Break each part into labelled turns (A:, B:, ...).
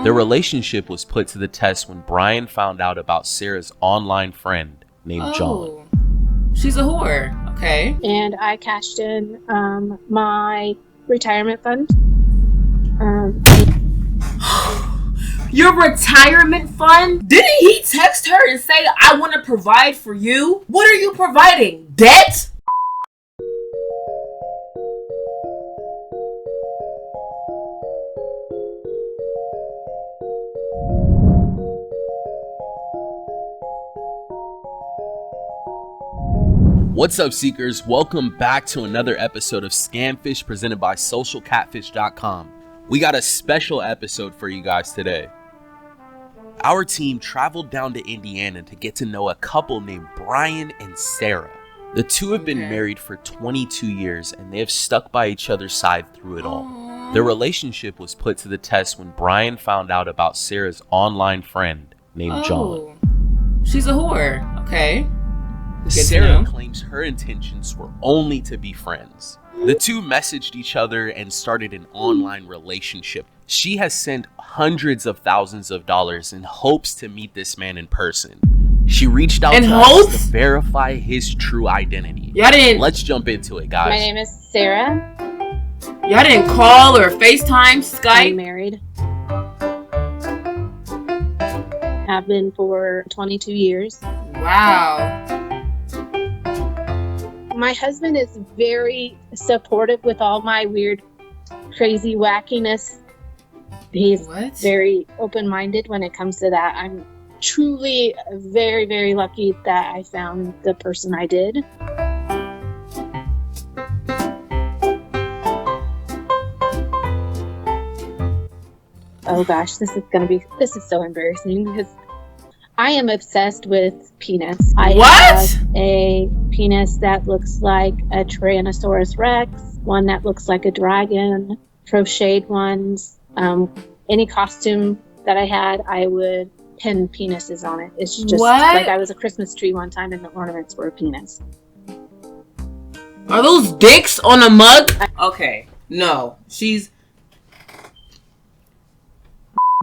A: Their relationship was put to the test when Brian found out about Sarah's online friend named John.
B: She's a whore. Okay.
C: And I cashed in my retirement fund.
B: Your retirement fund? Didn't he text her and say, I want to provide for you? What are you providing? Debt?
A: What's up, Seekers? Welcome back to another episode of Scamfish presented by socialcatfish.com. We got a special episode for you guys today. Our team traveled down to Indiana to get to know a couple named Brian and Sarah. The two have been married for 22 years and they have stuck by each other's side through it all. Their relationship was put to the test when Brian found out about Sarah's online friend named John.
B: She's a whore. Okay.
A: Sarah claims her intentions were only to be friends. The two messaged each other and started an online relationship. She has sent hundreds of thousands of dollars in hopes to meet this man in person. She reached out to us to verify his true identity. Let's jump into it, guys.
C: My name is Sarah.
B: Y'all didn't call or FaceTime, Skype?
C: I'm married. Have been for 22 years.
B: Wow.
C: My husband is very supportive with all my weird, crazy wackiness. He's very open-minded when it comes to that. I'm truly very, very lucky that I found the person I did. Oh gosh, this is so embarrassing because I am obsessed with penis. I have a penis that looks like a Tyrannosaurus Rex, one that looks like a dragon, crocheted ones. Any costume that I had, I would pin penises on it. It's just like I was a Christmas tree one time and the ornaments were a penis.
B: Are those dicks on a mug? Okay, no.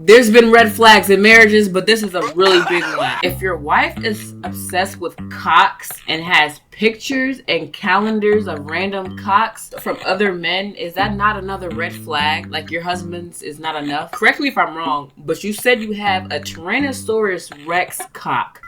B: There's been red flags in marriages, but this is a really big one. If your wife is obsessed with cocks and has pictures and calendars of random cocks from other men, is that not another red flag? Like your husband's is not enough? Correct me if I'm wrong, but you said you have a Tyrannosaurus Rex cock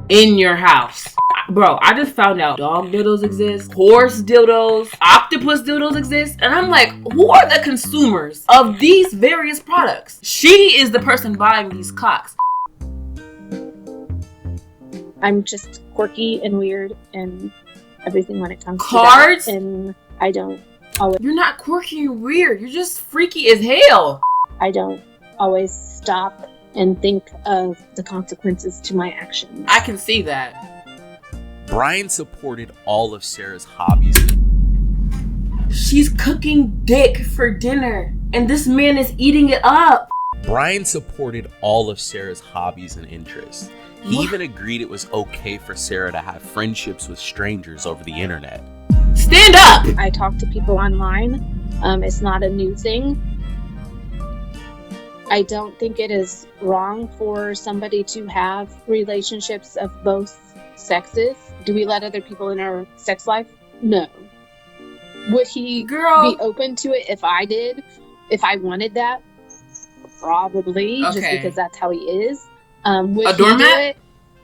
B: in your house. Bro, I just found out dog dildos exist, horse dildos, octopus dildos exist, and I'm like, who are the consumers of these various products? She is the person buying these cocks.
C: I'm just quirky and weird and everything when it comes to that. And I don't always...
B: You're not quirky and weird. You're just freaky as hell.
C: I don't always stop and think of the consequences to my actions.
B: I can see that.
A: Brian supported all of Sarah's hobbies.
B: She's cooking dick for dinner, and this man is eating it up.
A: Brian supported all of Sarah's hobbies and interests. He even agreed it was okay for Sarah to have friendships with strangers over the internet.
B: Stand up!
C: I talk to people online. It's not a new thing. I don't think it is wrong for somebody to have relationships of both sexes. Do we let other people in our sex life? No. Would he be open to it if I did? If I wanted that? Probably, just because that's how he is. Would he do it?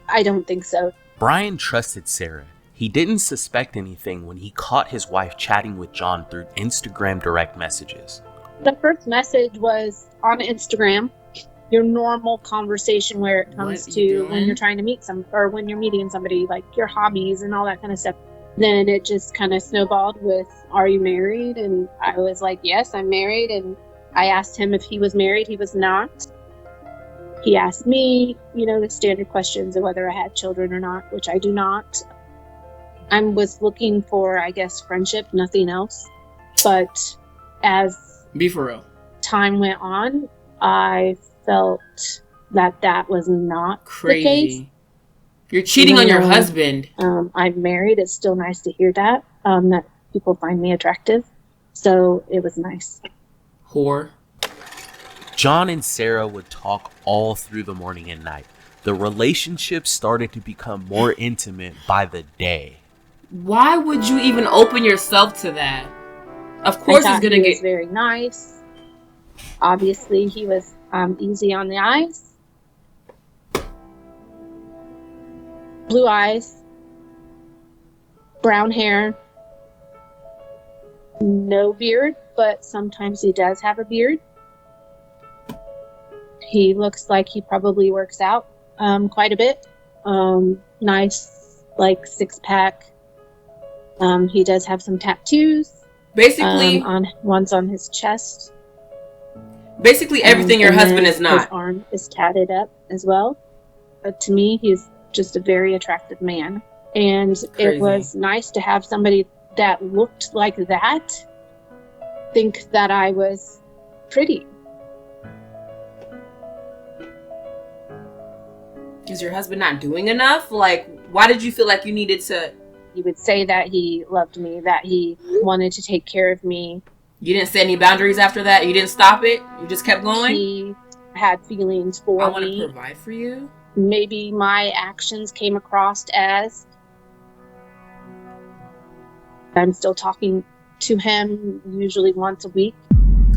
C: I don't think so.
A: Brian trusted Sarah. He didn't suspect anything when he caught his wife chatting with John through Instagram direct messages.
C: The first message was on Instagram. Your normal conversation where it comes to when you're trying to meet or when you're meeting somebody, like your hobbies and all that kind of stuff. Then it just kind of snowballed with, are you married? And I was like, yes, I'm married. And I asked him if he was married. He was not. He asked me, the standard questions of whether I had children or not, which I do not. I was looking for, I guess, friendship, nothing else. But as time went on, I felt that was not the case.
B: You're cheating on your husband.
C: I'm married. It's still nice to hear that people find me attractive. So it was nice.
B: Whore.
A: John and Sarah would talk all through the morning and night. The relationship started to become more intimate by the day.
B: Why would you even open yourself to that? Of course he's gonna
C: get very nice. Obviously he was easy on the eyes. Blue eyes. Brown hair. No beard, but sometimes he does have a beard. He looks like he probably works out quite a bit. Nice, like, six-pack. He does have some tattoos.
B: Basically,
C: one's on his chest.
B: Basically, everything your husband is not.
C: His arm is tatted up as well. But to me, he's just a very attractive man. And it was nice to have somebody that looked like that think that I was pretty.
B: Is your husband not doing enough? Like, why did you feel like you needed to?
C: He would say that he loved me, that he wanted to take care of me.
B: You didn't set any boundaries after that? You didn't stop it? You just kept going?
C: He had feelings for me.
B: I want to provide for you?
C: Maybe my actions came across as I'm still talking to him usually once a week.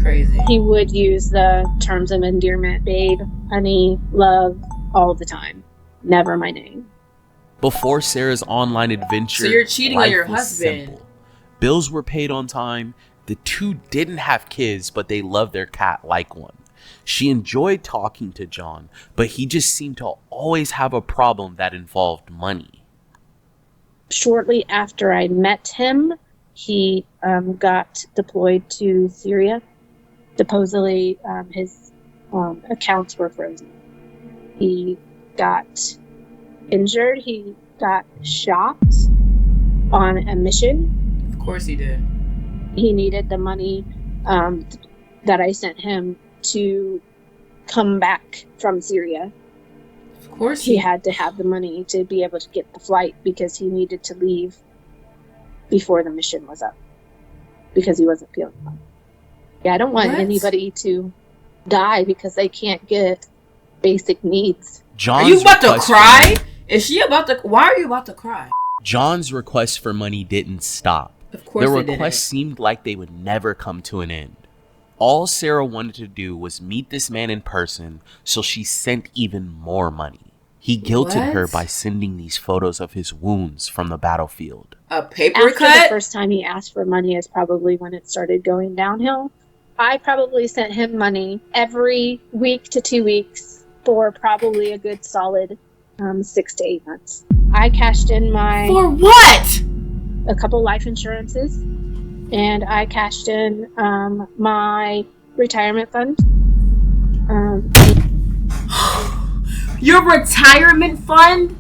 B: Crazy.
C: He would use the terms of endearment, babe, honey, love, all the time. Never my name.
A: Before Sarah's online adventure,
B: so you're cheating on your
A: was
B: husband.
A: Simple. Bills were paid on time. The two didn't have kids, but they loved their cat like one. She enjoyed talking to John, but he just seemed to always have a problem that involved money.
C: Shortly after I met him, he got deployed to Syria. Supposedly, his accounts were frozen. He got injured. He got shot on a mission.
B: Of course he did.
C: He needed the money that I sent him to come back from Syria.
B: Of course
C: he had to have the money to be able to get the flight because he needed to leave before the mission was up because he wasn't feeling well. Yeah, I don't want anybody to die because they can't get basic needs.
A: John's
B: are you about to cry? Is she about to? Why are you about to cry?
A: John's request for money didn't stop.
B: Of course,
A: the requests seemed like they would never come to an end. All Sarah wanted to do was meet this man in person, so she sent even more money. He guilted her by sending these photos of his wounds from the battlefield.
B: A paper cut?
C: After the first time he asked for money is probably when it started going downhill. I probably sent him money every week to 2 weeks for probably a good solid 6 to 8 months. I cashed in my...
B: For what?
C: A couple life insurances. And I cashed in my retirement fund.
B: Your retirement fund?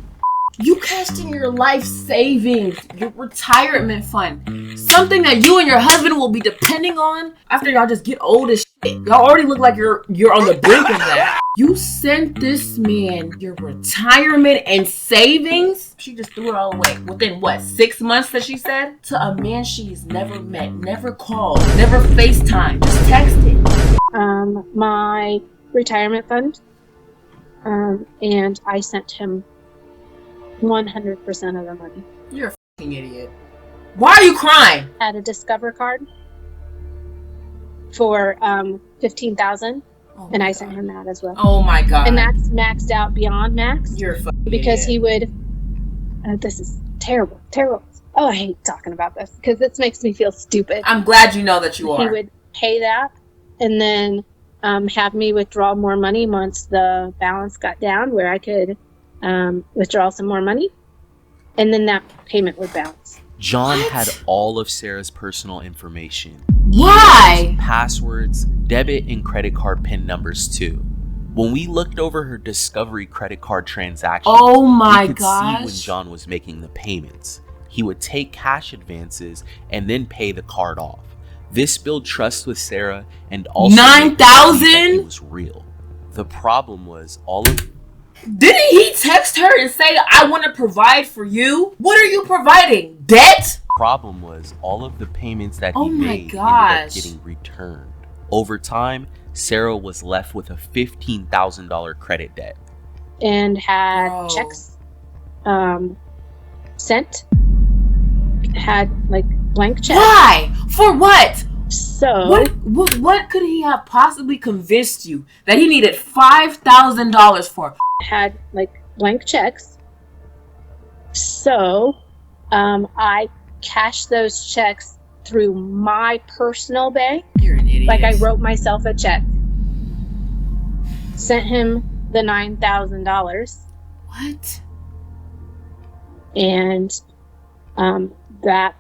B: You cashed in your life savings, your retirement fund. Something that you and your husband will be depending on after y'all just get old as shit. Y'all already look like you're on the brink of that. You sent this man your retirement and savings? She just threw it all away. Within what, 6 months that she said? To a man she's never met, never called, never FaceTime, just texted.
C: My retirement fund. And I sent him 100% of the money.
B: You're a fucking idiot. Why are you crying?
C: I had a Discover card for $15,000, and I sent him that as well.
B: Oh my god!
C: And that's maxed out beyond max.
B: You're a fucking
C: because
B: idiot.
C: He would. This is terrible, terrible. Oh, I hate talking about this because this makes me feel stupid.
B: I'm glad you know that you are.
C: He would pay that, and then have me withdraw more money once the balance got down, where I could withdraw some more money, and then that payment would bounce.
A: John had all of Sarah's personal information.
B: Why?
A: Passwords, debit and credit card PIN numbers too. When we looked over her Discovery credit card transactions, we could see when John was making the payments. He would take cash advances and then pay the card off. This built trust with Sarah and also
B: $9,000?
A: It was real. The problem was all of...
B: Didn't he text her and say, I want to provide for you? What are you providing? Debt?
A: Problem was all of the payments that he made ended up getting returned. Over time, Sarah was left with a $15,000 credit debt.
C: And had checks sent. Had like blank checks.
B: Why? For what?
C: So
B: what could he have possibly convinced you that he needed $5,000 for?
C: Had like blank checks. So I cashed those checks through my personal bank.
B: You're an idiot.
C: Like I wrote myself a check. Sent him the $9,000.
B: What?
C: And that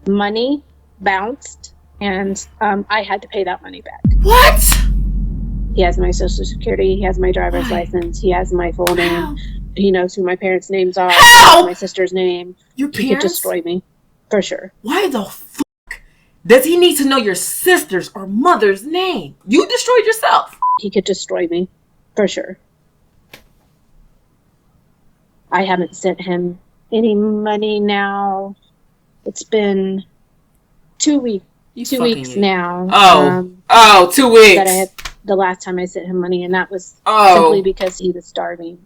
C: money bounced, and I had to pay that money back.
B: What?
C: He has my social security. He has my driver's license. He has my full name. He knows who my parents' names are. My sister's name.
B: Your
C: He could destroy me, for sure.
B: Why the fuck does he need to know your sister's or mother's name? You destroyed yourself.
C: He could destroy me, for sure. I haven't sent him any money now. It's been 2 weeks. 2 weeks now.
B: 2 weeks.
C: That I had the last time I sent him money, and that was simply because he was starving.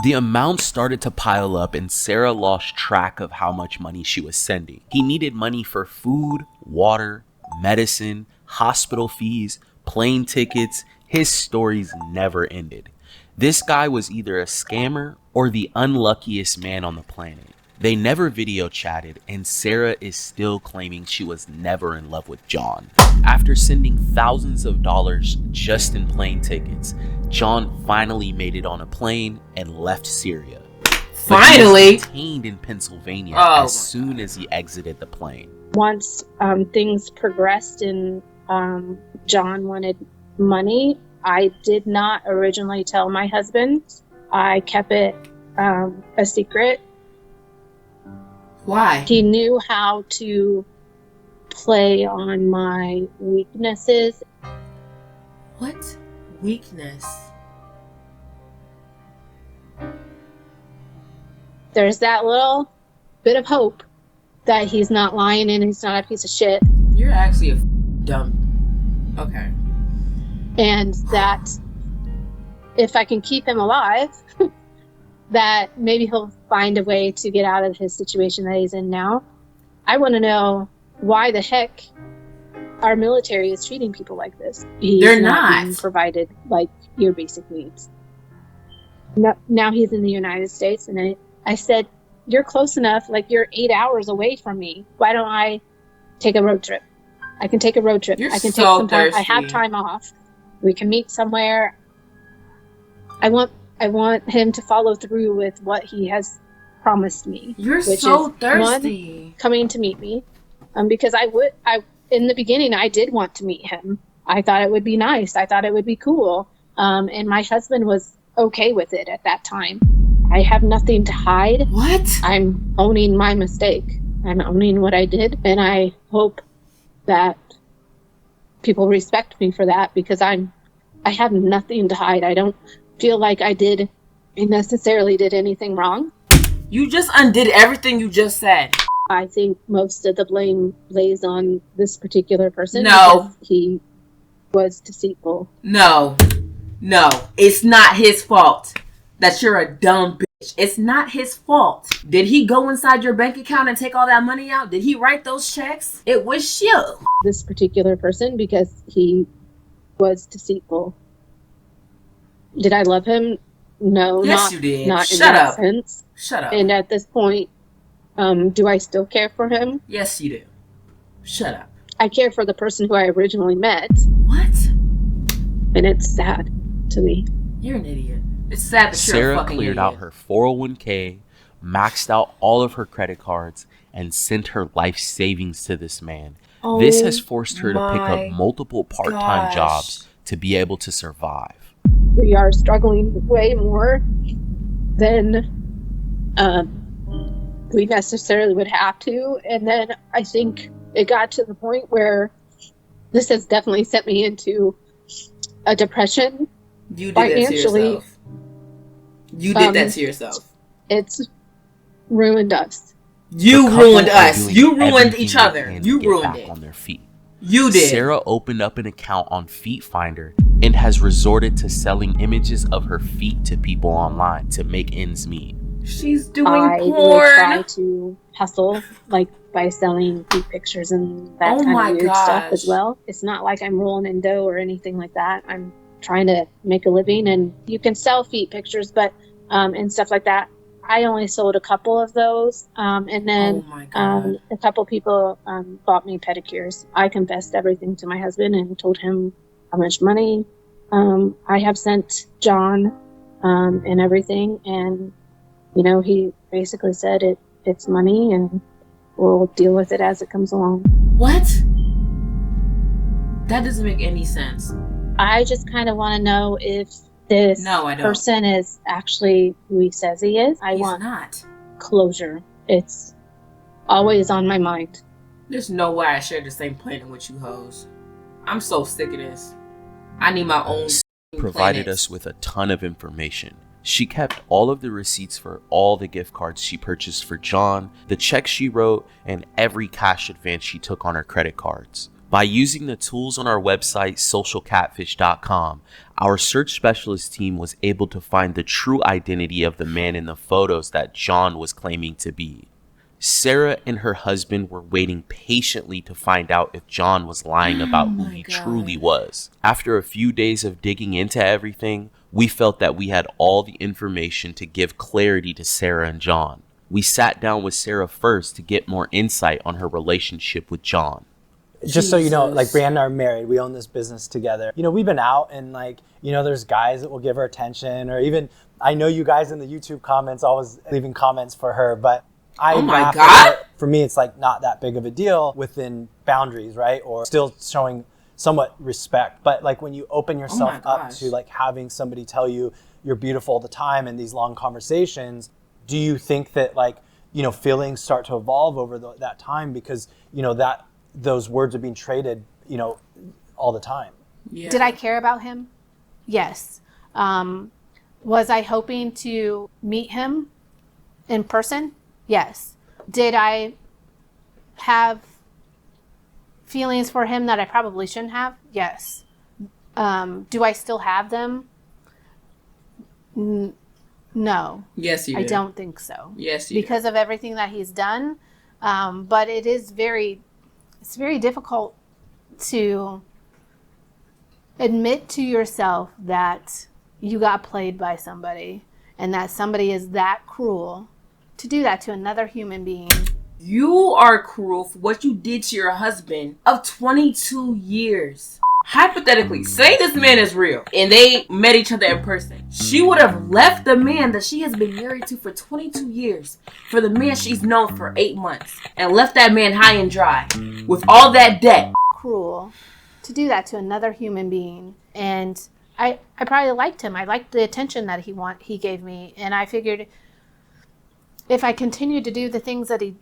A: The amount started to pile up, and Sarah lost track of how much money she was sending. He needed money for food, water, medicine, hospital fees, plane tickets. His stories never ended. This guy was either a scammer or the unluckiest man on the planet. They never video chatted, and Sarah is still claiming she was never in love with John. After sending thousands of dollars just in plane tickets, John finally made it on a plane and left Syria.
B: Finally?
A: But he was detained in Pennsylvania as soon as he exited the plane.
C: Once things progressed and John wanted money, I did not originally tell my husband. I kept it a secret.
B: Why?
C: He knew how to play on my weaknesses.
B: What weakness?
C: There's that little bit of hope that he's not lying and he's not a piece of shit.
B: You're actually a dumb. Okay.
C: And that if I can keep him alive, that maybe he'll find a way to get out of his situation that he's in now. I want to know why the heck our military is treating people like this.
B: They're not
C: being provided like your basic needs. No, now he's in the United States, and I said, you're close enough, like you're 8 hours away from me. Why don't I take a road trip? I can take a road trip.
B: You're
C: I can
B: so
C: take some time.
B: thirsty.
C: I have time off. We can meet somewhere. I want him to follow through with what he has promised me.
B: You're
C: which
B: so
C: is,
B: thirsty.
C: One, coming to meet me, because I in the beginning I did want to meet him. I thought it would be nice. I thought it would be cool. And my husband was okay with it at that time. I have nothing to hide.
B: What?
C: I'm owning my mistake. I'm owning what I did, and I hope that people respect me for that, because I have nothing to hide. I don't feel like I necessarily did anything wrong.
B: You just undid everything you just said.
C: I think most of the blame lays on this particular person.
B: No.
C: Because he was deceitful.
B: No. It's not his fault that you're a dumb bitch. It's not his fault. Did he go inside your bank account and take all that money out? Did he write those checks? It was you.
C: This particular person, because he was deceitful. Did I love him? No.
B: Yes, you did.
C: Not
B: Shut
C: in that
B: up.
C: sense.
B: Shut up.
C: And at this point, do I still care for him?
B: Yes, you do. Shut up.
C: I care for the person who I originally met.
B: What?
C: And it's sad to me.
B: You're an idiot. It's sad that
A: Sarah
B: you're a fucking
A: cleared
B: idiot.
A: out her 401k, maxed out all of her credit cards, and sent her life savings to this man. This has forced her to pick up multiple part-time jobs to be able to survive.
C: We are struggling way more than we necessarily would have to. And then I think it got to the point where this has definitely sent me into a depression.
B: You did
C: financially.
B: that to yourself. You did that to yourself.
C: It's ruined us.
B: You
A: The couple
B: ruined
A: are
B: us.
A: doing
B: You ruined
A: everything
B: each
A: they
B: other.
A: can to
B: You
A: get
B: ruined
A: back
B: it.
A: on their feet.
B: You did.
A: Sarah opened up an account on Feet Finder and has resorted to selling images of her feet to people online to make ends meet.
B: She's doing
C: I
B: porn.
C: would try to hustle, like by selling feet pictures and that kind of weird stuff as well. It's not like I'm rolling in dough or anything like that. I'm trying to make a living, and you can sell feet pictures, but and stuff like that. I only sold a couple of those, and then a couple people bought me pedicures. I confessed everything to my husband and told him how much money I have sent John and everything, and you know, he basically said it's money and we'll deal with it as it comes along.
B: What? That doesn't make any sense.
C: I just kind of want to know if this person is actually who he says he is. I want closure. It's always on my mind.
B: There's no way I share the same planet with you hoes. I'm so sick of this. I need my own
A: provided
B: planets.
A: us with a ton of information. She kept all of the receipts for all the gift cards she purchased for John, the checks she wrote, and every cash advance she took on her credit cards. By using the tools on our website, socialcatfish.com, our search specialist team was able to find the true identity of the man in the photos that John was claiming to be. Sarah and her husband were waiting patiently to find out if John was lying about who he truly was. After a few days of digging into everything, we felt that we had all the information to give clarity to Sarah and John. We sat down with Sarah first to get more insight on her relationship with John.
D: Just so you know, like Brianna and I are married. We own this business together. You know, we've been out and like, you know, there's guys that will give her attention, or even I know you guys in the YouTube comments always leaving comments for her, but for me, it's like not that big of a deal within boundaries, right? Or still showing somewhat respect. But like when you open yourself up to like having somebody tell you you're beautiful all the time in these long conversations, do you think that like, you know, feelings start to evolve over that time because, you know, that those words are being traded, you know, all the time?
E: Yeah. Did I care about him? Yes. Was I hoping to meet him in person? Yes. Did I have feelings for him that I probably shouldn't have? Yes. Do I still have them? No.
B: Yes, you do.
E: I don't think so.
B: Yes, you
E: because
B: do.
E: of everything that he's done. But it's very difficult to admit to yourself that you got played by somebody and that somebody is that cruel to do that to another human being.
B: You are cruel for what you did to your husband of 22 years. Hypothetically, say this man is real and they met each other in person. She would have left the man that she has been married to for 22 years for the man she's known for 8 months and left that man high and dry with all that debt.
E: Cruel to do that to another human being. And I probably liked him. I liked the attention that he gave me. And I figured if I continued to do the things that he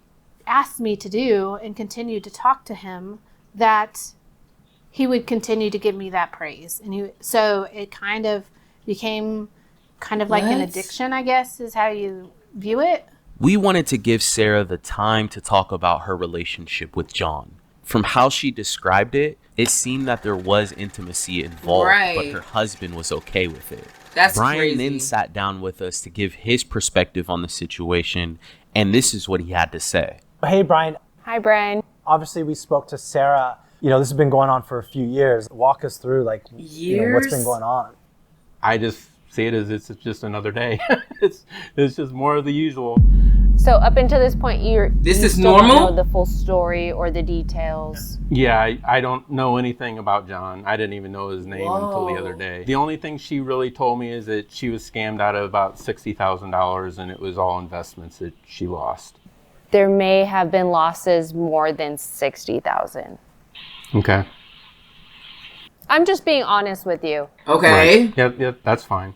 E: asked me to do and continued to talk to him, that he would continue to give me that praise. And so it kind of became kind of like an addiction, I guess, is how you view it.
A: We wanted to give Sarah the time to talk about her relationship with John. From how she described it, it seemed that there was intimacy involved, but her husband was okay with it.
B: That's
A: Brian
B: crazy.
A: then sat down with us to give his perspective on the situation, and this is what he had to say.
D: Hey, Brian.
F: Hi, Brian.
D: Obviously, we spoke to Sarah. You know, this has been going on for a few years. Walk us through, like, you know, what's been going on.
G: I just see it as it's just another day. it's just more of the usual.
F: So up until this point, you
B: normal?
F: don't know the full story or the details.
G: Yeah, I don't know anything about John. I didn't even know his name until the other day. The only thing she really told me is that she was scammed out of about $60,000 and it was all investments that she lost.
F: There may have been losses more than $60,000.
G: Okay.
F: I'm just being honest with you.
B: Okay.
G: Right. Yep, that's fine.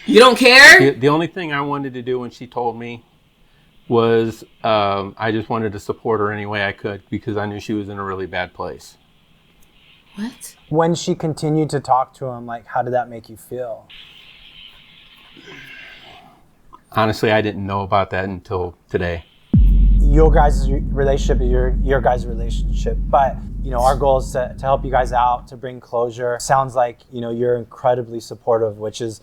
B: You don't care?
G: The only thing I wanted to do when she told me was I just wanted to support her any way I could because I knew she was in a really bad place.
B: What?
D: When she continued to talk to him, like, how did that make you feel?
G: Honestly, I didn't know about that until today.
D: your guys' relationship, your guys' relationship. But, you know, our goal is to help you guys out, to bring closure. Sounds like, you know, you're incredibly supportive, which is,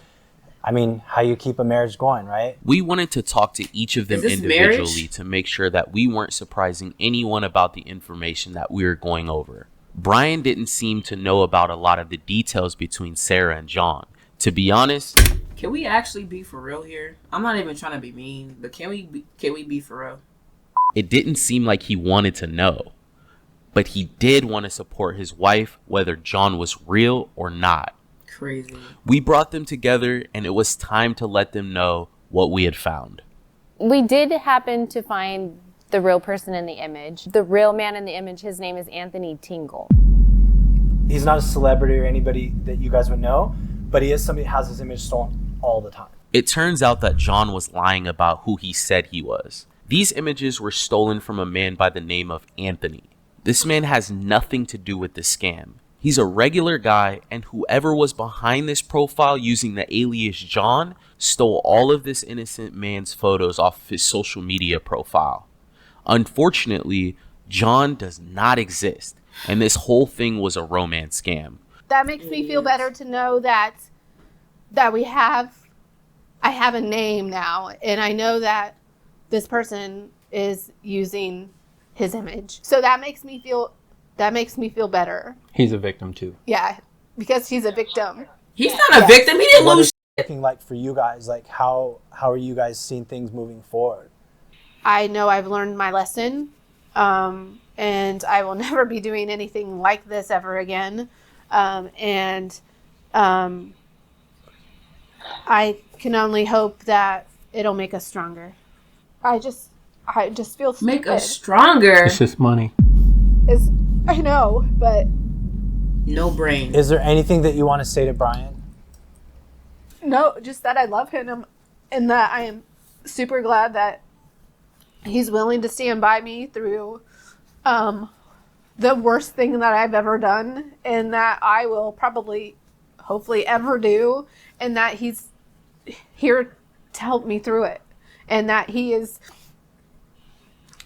D: I mean, how you keep a marriage going, right?
A: We wanted to talk to each of them individually
B: marriage?
A: to make sure that we weren't surprising anyone about the information that we were going over. Brian didn't seem to know about a lot of the details between Sarah and John. To be honest,
B: Can we actually be for real here? I'm not even trying to be mean, but can we be for real?
A: it didn't seem like he wanted to know. But he did want to support his wife, whether John was real or not.
B: Crazy.
A: We brought them together, and it was time to let them know what we had found.
F: We did happen to find the real person in the image. The real man in the image, his name is Anthony Tingle.
D: He's not a celebrity or anybody that you guys would know, but he is somebody that has his image stolen all the time.
A: It turns out that John was lying about who he said he was. These images were stolen from a man by the name of Anthony. This man has nothing to do with the scam. He's a regular guy, and whoever was behind this profile using the alias John stole all of this innocent man's photos off of his social media profile. Unfortunately, John does not exist, and this whole thing was a romance scam.
E: That makes me feel better to know that I have a name now, and I know that this person is using his image. So that makes me feel better.
G: He's a victim too.
E: Yeah, because he's a victim.
B: He's not a victim. He didn't
D: What
B: lose.
D: is it looking like for you guys? Like, how are you guys seeing things moving forward?
E: I know I've learned my lesson, and I will never be doing anything like this ever again. I can only hope that it'll make us stronger. I just feel stupid.
B: Make us stronger.
G: It's just money.
E: I know, but
B: No brain.
D: Is there anything that you want to say to Brian?
E: no, just that I love him and that I am super glad that he's willing to stand by me through the worst thing that I've ever done, and that I will probably, hopefully, ever do, and that he's here to help me through it, and that he's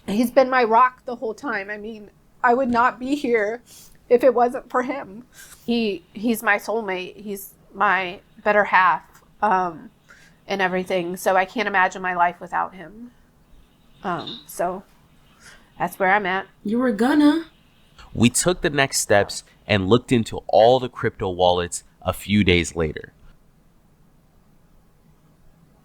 E: been my rock the whole time. I mean, I would not be here if it wasn't for him. He's my soulmate. He's my better half, and everything. So I can't imagine my life without him. So that's where I'm at.
B: You were gonna.
A: We took the next steps and looked into all the crypto wallets a few days later.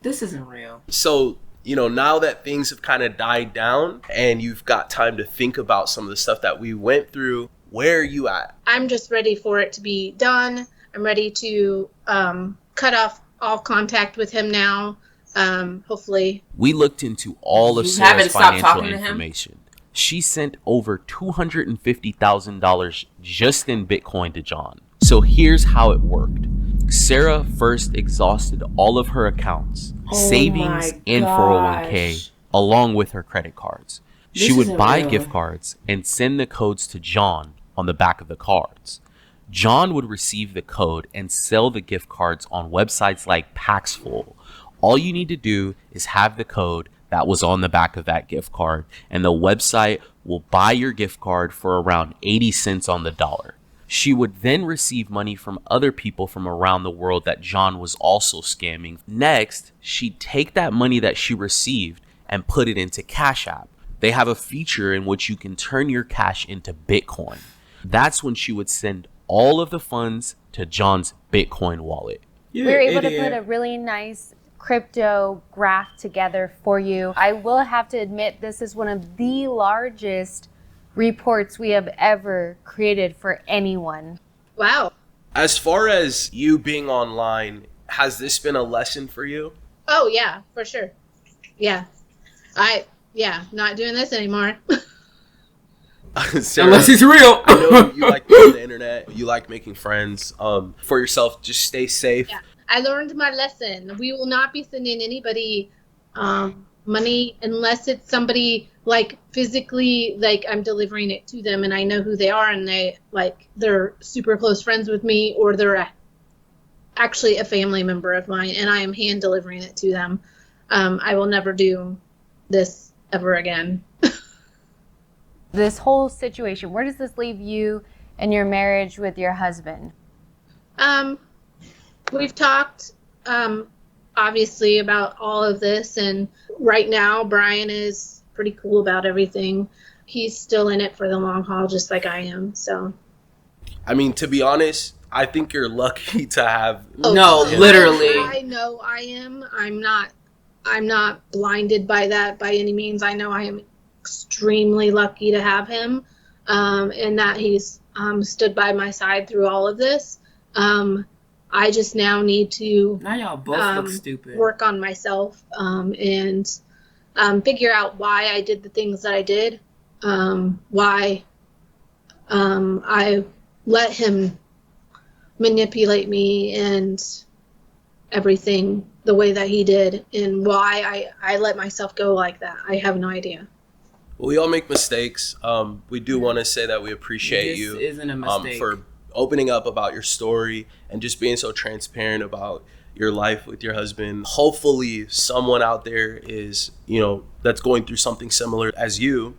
B: This isn't real.
H: So, you know, now that things have kind of died down and you've got time to think about some of the stuff that we went through, where are you at?
C: I'm just ready for it to be done. I'm ready to cut off all contact with him now. Hopefully.
A: We looked into all of
B: You
A: Sarah's
B: haven't stopped
A: financial
B: talking to him?
A: information. She sent over $250,000 just in Bitcoin to John. So here's how it worked. Sarah first exhausted all of her accounts, savings,
B: my
A: and 401k,
B: gosh.
A: along with her credit cards. She
B: This
A: would
B: isn't
A: buy
B: real.
A: gift cards and send the codes to John on the back of the cards. John would receive the code and sell the gift cards on websites like Paxful. All you need to do is have the code that was on the back of that gift card, and the website will buy your gift card for around 80 cents on the dollar. She would then receive money from other people from around the world that John was also scamming. Next, she'd take that money that she received and put it into Cash App. They have a feature in which you can turn your cash into Bitcoin. That's when she would send all of the funds to John's Bitcoin wallet.
F: We were able to put a really nice crypto graph together for you. I will have to admit, this is one of the largest reports we have ever created for anyone.
C: Wow.
H: As far as you being online, has this been a lesson for you?
C: Oh, yeah, for sure. Yeah. Not doing this anymore.
H: Sarah,
B: Unless it's real.
H: I know you like being on the internet. You like making friends. For yourself, just stay safe.
C: Yeah. I learned my lesson. We will not be sending anybody money unless it's somebody like physically, like I'm delivering it to them and I know who they are and they're super close friends with me, or they're actually a family member of mine and I am hand delivering it to them. I will never do this ever again.
F: This whole situation, where does this leave you and your marriage with your husband?
C: We've talked, obviously, about all of this, and right now Brian is pretty cool about everything. He's still in it for the long haul, just like I am. So,
H: I mean, to be honest, I think you're lucky to have.
B: No, literally.
C: I know I am. I'm not blinded by that by any means. I know I am extremely lucky to have him, and that he's stood by my side through all of this. I just now need to
B: Now y'all both look stupid.
C: work on myself and figure out why I did the things that I did, why I let him manipulate me and everything the way that he did, and why I let myself go like that. I have no idea.
H: Well, we all make mistakes. We do want to say that we appreciate
B: This
H: you
B: isn't a mistake.
H: for opening up about your story and just being so transparent about your life with your husband. Hopefully someone out there is, that's going through something similar as you,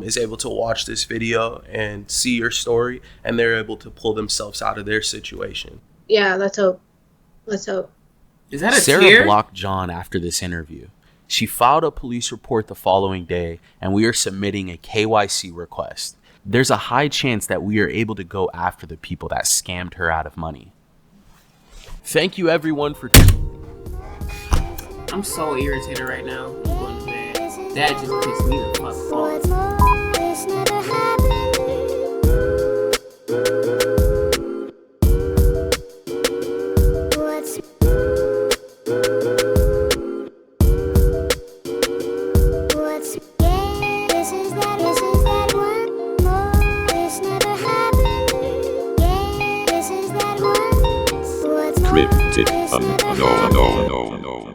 H: is able to watch this video and see your story, and they're able to pull themselves out of their situation.
C: Yeah, let's hope. Let's hope.
B: Is that a
A: Sarah
B: tear?
A: blocked John after this interview. She filed a police report the following day, and we are submitting a KYC request. There's a high chance that we are able to go after the people that scammed her out of money. Thank you everyone for...
B: I'm so irritated right now. I'm going to bed. That just pissed me the fuck off.
I: Krptic Unknown.